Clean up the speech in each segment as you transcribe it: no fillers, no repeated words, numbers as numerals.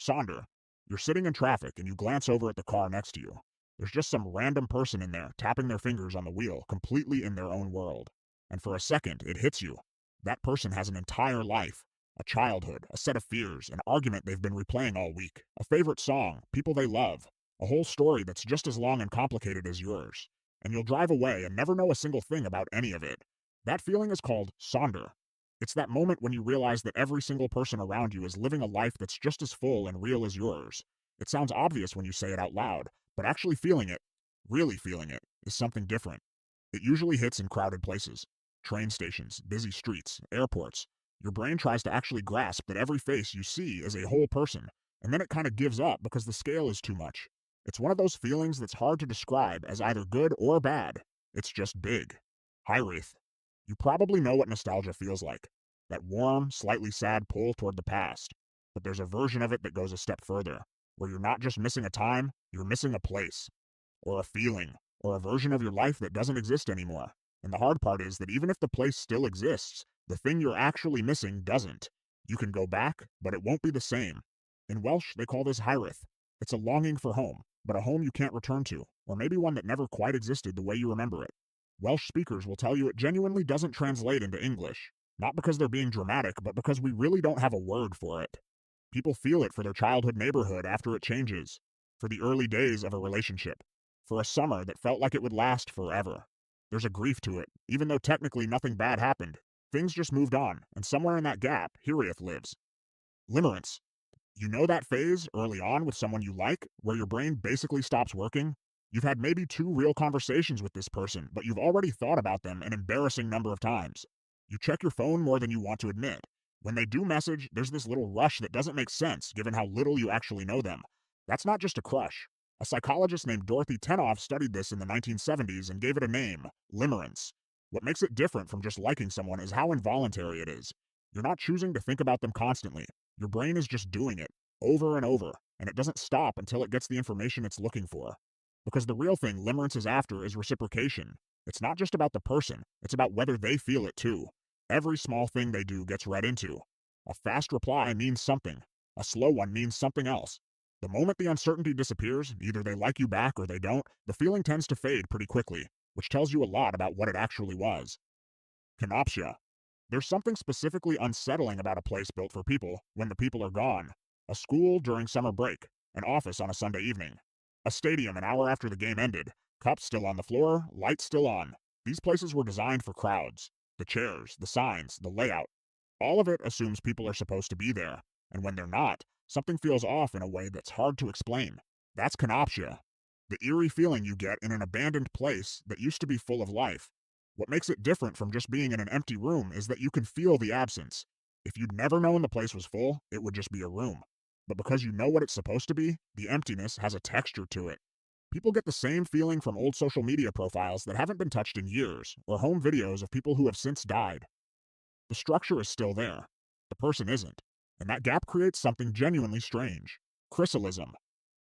Sonder, you're sitting in traffic and you glance over at the car next to you. There's just some random person in there tapping their fingers on the wheel, completely in their own world. And for a second, it hits you. That person has an entire life, a childhood, a set of fears, an argument they've been replaying all week, a favorite song, people they love, a whole story that's just as long and complicated as yours. And you'll drive away and never know a single thing about any of it. That feeling is called Sonder. It's that moment when you realize that every single person around you is living a life that's just as full and real as yours. It sounds obvious when you say it out loud, but actually feeling it, really feeling it, is something different. It usually hits in crowded places. Train stations, busy streets, airports. Your brain tries to actually grasp that every face you see is a whole person, and then it kind of gives up because the scale is too much. It's one of those feelings that's hard to describe as either good or bad. It's just big. Hiraeth. You probably know what nostalgia feels like. That warm, slightly sad pull toward the past. But there's a version of it that goes a step further, where you're not just missing a time, you're missing a place, or a feeling, or a version of your life that doesn't exist anymore. And the hard part is that even if the place still exists, the thing you're actually missing doesn't. You can go back, but it won't be the same. In Welsh, they call this Hiraeth. It's a longing for home, but a home you can't return to, or maybe one that never quite existed the way you remember it. Welsh speakers will tell you it genuinely doesn't translate into English, not because they're being dramatic, but because we really don't have a word for it. People feel it for their childhood neighborhood after it changes, for the early days of a relationship, for a summer that felt like it would last forever. There's a grief to it, even though technically nothing bad happened. Things just moved on, and somewhere in that gap, Hiraeth lives. Limerence. You know that phase early on with someone you like, where your brain basically stops working? You've had maybe 2 real conversations with this person, but you've already thought about them an embarrassing number of times. You check your phone more than you want to admit. When they do message, there's this little rush that doesn't make sense given how little you actually know them. That's not just a crush. A psychologist named Dorothy Tenoff studied this in the 1970s and gave it a name, limerence. What makes it different from just liking someone is how involuntary it is. You're not choosing to think about them constantly. Your brain is just doing it, over and over, and it doesn't stop until it gets the information it's looking for. Because the real thing limerence is after is reciprocation. It's not just about the person, it's about whether they feel it too. Every small thing they do gets read into. A fast reply means something. A slow one means something else. The moment the uncertainty disappears, either they like you back or they don't, the feeling tends to fade pretty quickly, which tells you a lot about what it actually was. Kenopsia. There's something specifically unsettling about a place built for people when the people are gone. A school during summer break, an office on a Sunday evening, a stadium an hour after the game ended, cups still on the floor, lights still on. These places were designed for crowds. The chairs, the signs, the layout. All of it assumes people are supposed to be there, and when they're not, something feels off in a way that's hard to explain. That's Kenopsia. The eerie feeling you get in an abandoned place that used to be full of life. What makes it different from just being in an empty room is that you can feel the absence. If you'd never known the place was full, it would just be a room. But because you know what it's supposed to be, the emptiness has a texture to it. People get the same feeling from old social media profiles that haven't been touched in years, or home videos of people who have since died. The structure is still there. The person isn't. And that gap creates something genuinely strange. Chrysalism.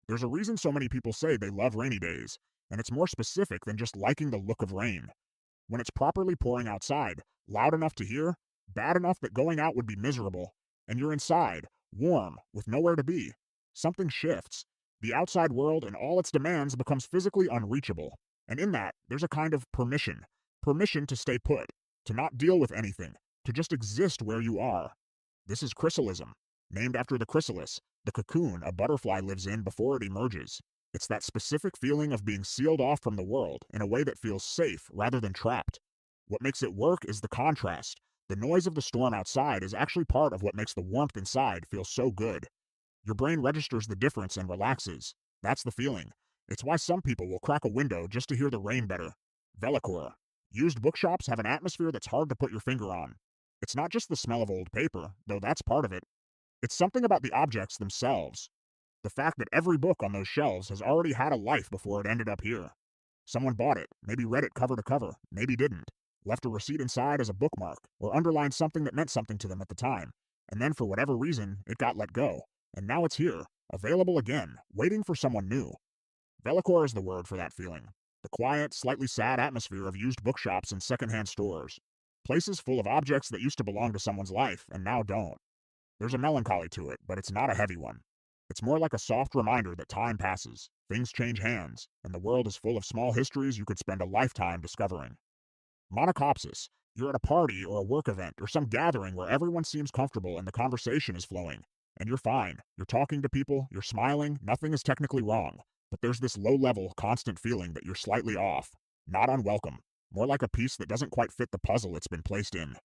There's a reason so many people say they love rainy days, and it's more specific than just liking the look of rain. When it's properly pouring outside, loud enough to hear, bad enough that going out would be miserable, and you're inside, warm, with nowhere to be, something shifts. The outside world and all its demands becomes physically unreachable, and in that, there's a kind of permission. Permission to stay put, to not deal with anything, to just exist where you are. This is Chrysalism, named after the chrysalis, the cocoon a butterfly lives in before it emerges. It's that specific feeling of being sealed off from the world in a way that feels safe rather than trapped. What makes it work is the contrast. The noise of the storm outside is actually part of what makes the warmth inside feel so good. Your brain registers the difference and relaxes. That's the feeling. It's why some people will crack a window just to hear the rain better. Vellichor. Used bookshops have an atmosphere that's hard to put your finger on. It's not just the smell of old paper, though that's part of it. It's something about the objects themselves. The fact that every book on those shelves has already had a life before it ended up here. Someone bought it, maybe read it cover to cover, maybe didn't, left a receipt inside as a bookmark, or underlined something that meant something to them at the time, and then for whatever reason, it got let go, and now it's here, available again, waiting for someone new. Vellichor is the word for that feeling. The quiet, slightly sad atmosphere of used bookshops and secondhand stores. Places full of objects that used to belong to someone's life and now don't. There's a melancholy to it, but it's not a heavy one. It's more like a soft reminder that time passes, things change hands, and the world is full of small histories you could spend a lifetime discovering. Monachopsis. You're at a party or a work event or some gathering where everyone seems comfortable and the conversation is flowing. And you're fine. You're talking to people, you're smiling, nothing is technically wrong. But there's this low-level, constant feeling that you're slightly off. Not unwelcome. More like a piece that doesn't quite fit the puzzle it's been placed in.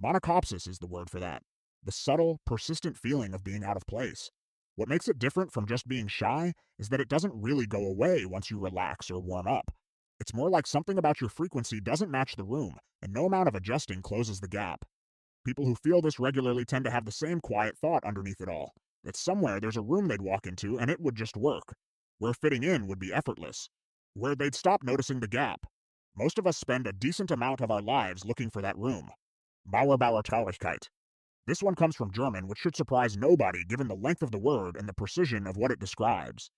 Monachopsis is the word for that. The subtle, persistent feeling of being out of place. What makes it different from just being shy is that it doesn't really go away once you relax or warm up. It's more like something about your frequency doesn't match the room, and no amount of adjusting closes the gap. People who feel this regularly tend to have the same quiet thought underneath it all, that somewhere there's a room they'd walk into and it would just work, where fitting in would be effortless, where they'd stop noticing the gap. Most of us spend a decent amount of our lives looking for that room. Mauerbauertraurigkeit. This one comes from German, which should surprise nobody given the length of the word and the precision of what it describes.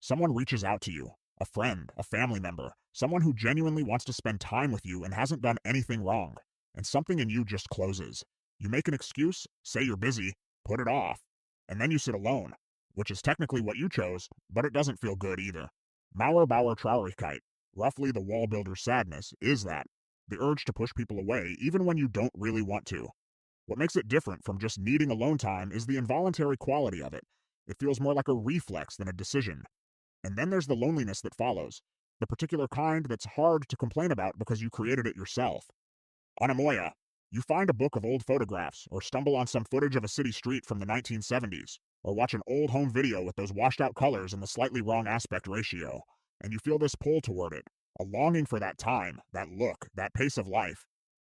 Someone reaches out to you, a friend, a family member, someone who genuinely wants to spend time with you and hasn't done anything wrong, and something in you just closes. You make an excuse, say you're busy, put it off, and then you sit alone, which is technically what you chose, but it doesn't feel good either. Mauerbauertraurigkeit, roughly the wall builder's sadness, is that, the urge to push people away even when you don't really want to. What makes it different from just needing alone time is the involuntary quality of it. It feels more like a reflex than a decision. And then there's the loneliness that follows, the particular kind that's hard to complain about because you created it yourself. Anemoia. You find a book of old photographs, or stumble on some footage of a city street from the 1970s, or watch an old home video with those washed-out colors and the slightly wrong aspect ratio, and you feel this pull toward it, a longing for that time, that look, that pace of life,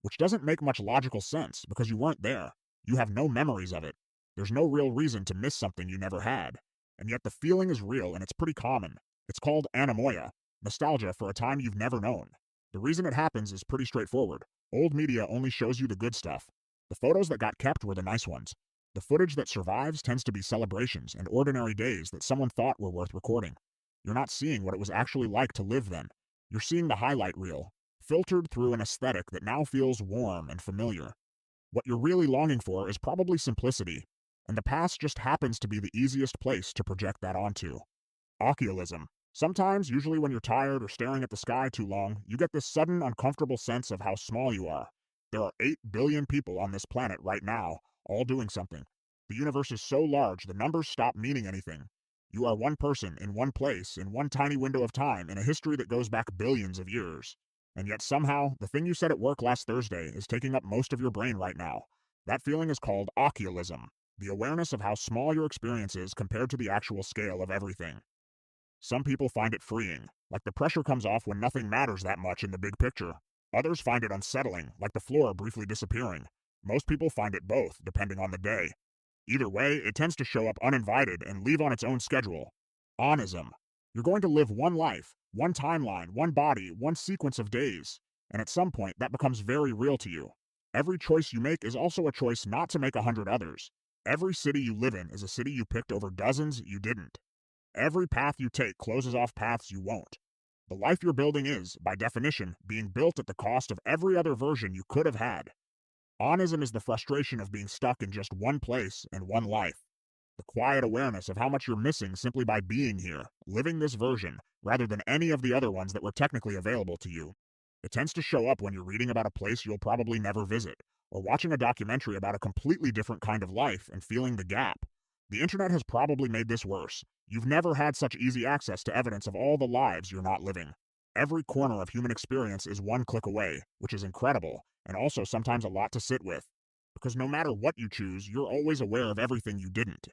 which doesn't make much logical sense because you weren't there. You have no memories of it. There's no real reason to miss something you never had. And yet the feeling is real and it's pretty common. It's called anemoia, nostalgia for a time you've never known. The reason it happens is pretty straightforward. Old media only shows you the good stuff. The photos that got kept were the nice ones. The footage that survives tends to be celebrations and ordinary days that someone thought were worth recording. You're not seeing what it was actually like to live then. You're seeing the highlight reel, filtered through an aesthetic that now feels warm and familiar. What you're really longing for is probably simplicity, and the past just happens to be the easiest place to project that onto. Occhiolism. Sometimes, usually when you're tired or staring at the sky too long, you get this sudden uncomfortable sense of how small you are. There are 8 billion people on this planet right now, all doing something. The universe is so large the numbers stop meaning anything. You are one person in one place in one tiny window of time in a history that goes back billions of years. And yet somehow, the thing you said at work last Thursday is taking up most of your brain right now. That feeling is called Occhiolism, the awareness of how small your experience is compared to the actual scale of everything. Some people find it freeing, like the pressure comes off when nothing matters that much in the big picture. Others find it unsettling, like the floor briefly disappearing. Most people find it both, depending on the day. Either way, it tends to show up uninvited and leave on its own schedule. Onism. You're going to live one life, one timeline, one body, one sequence of days, and at some point that becomes very real to you. Every choice you make is also a choice not to make 100 others. Every city you live in is a city you picked over dozens you didn't. Every path you take closes off paths you won't. The life you're building is, by definition, being built at the cost of every other version you could have had. Onism is the frustration of being stuck in just one place and one life. The quiet awareness of how much you're missing simply by being here, living this version, rather than any of the other ones that were technically available to you. It tends to show up when you're reading about a place you'll probably never visit, or watching a documentary about a completely different kind of life and feeling the gap. The internet has probably made this worse. You've never had such easy access to evidence of all the lives you're not living. Every corner of human experience is one click away, which is incredible, and also sometimes a lot to sit with. Because no matter what you choose, you're always aware of everything you didn't.